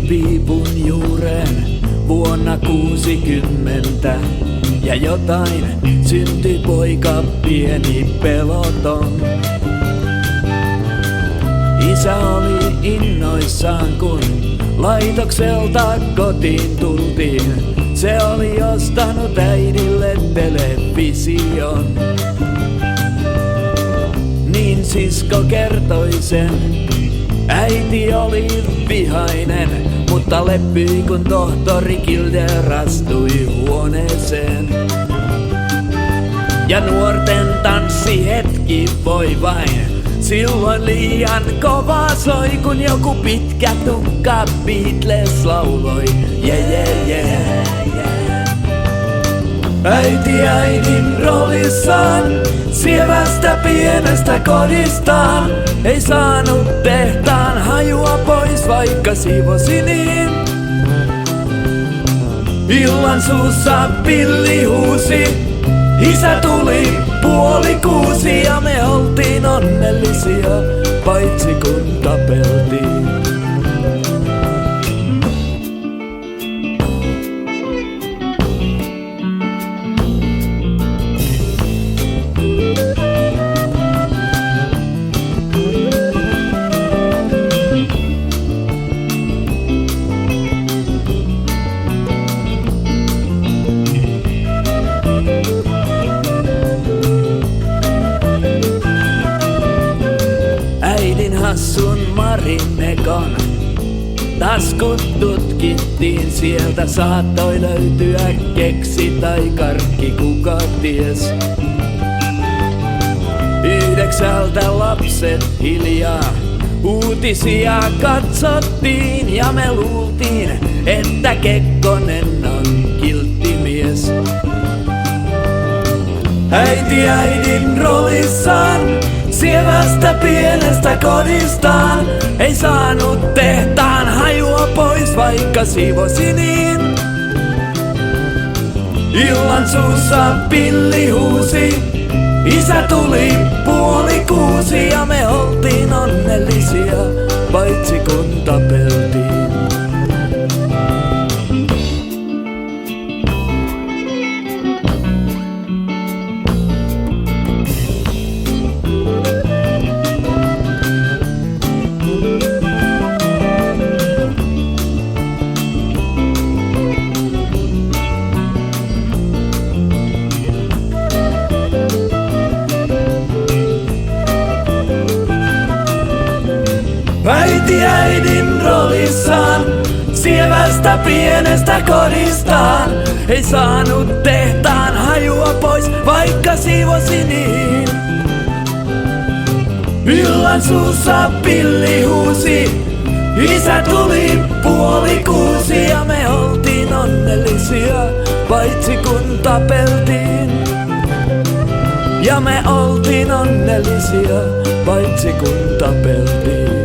piipun juuren vuonna 60. Ja jotain syntyi poika pieni peloton. Isä oli innoissaan kun laitokselta kotiin tultiin. Se oli ostanut äidille television. Niin sisko kertoi sen. Äiti oli vihainen, mutta leppyi kun tohtori Kilder astui huoneeseen. Ja nuorten tanssihetki voi vain silloin liian kova soi, kun joku pitkä tukka Beatles lauloi. Äiti äidin roolissaan, sievästä pienestä kodistaan, ei saanut tehtaan hajua pois, vaikka siivosi niin. Illan suussa pilli huusi, isä tuli 5:30 ja me oltiin onnellisia, paitsi kun tapeltiin. Hassun Marinekon taskut tutkittiin, sieltä saattoi löytyä keksi tai karkki, kuka ties. 9 lapset hiljaa uutisia katsottiin ja me luultiin, että Kekkonen on kiltti mies. Äiti äidin roolissaan, sievästä pienestä kodistaan, ei saanut tehtaan hajua pois, vaikka siivosi niin. Illan suussa pilli huusi, isä tuli 5:30 ja me oltiin onnellisia, paitsi kun tapeltiin. Äiti äidin roolissaan, sievästä pienestä kodistaan, ei saanut tehtaan hajua pois, vaikka siivosi niin. Illan suussa pilli huusi, isä tuli 5:30 ja me oltiin onnellisia, paitsi kun tapeltiin. Ja me oltiin onnellisia, paitsi kun tapeltiin.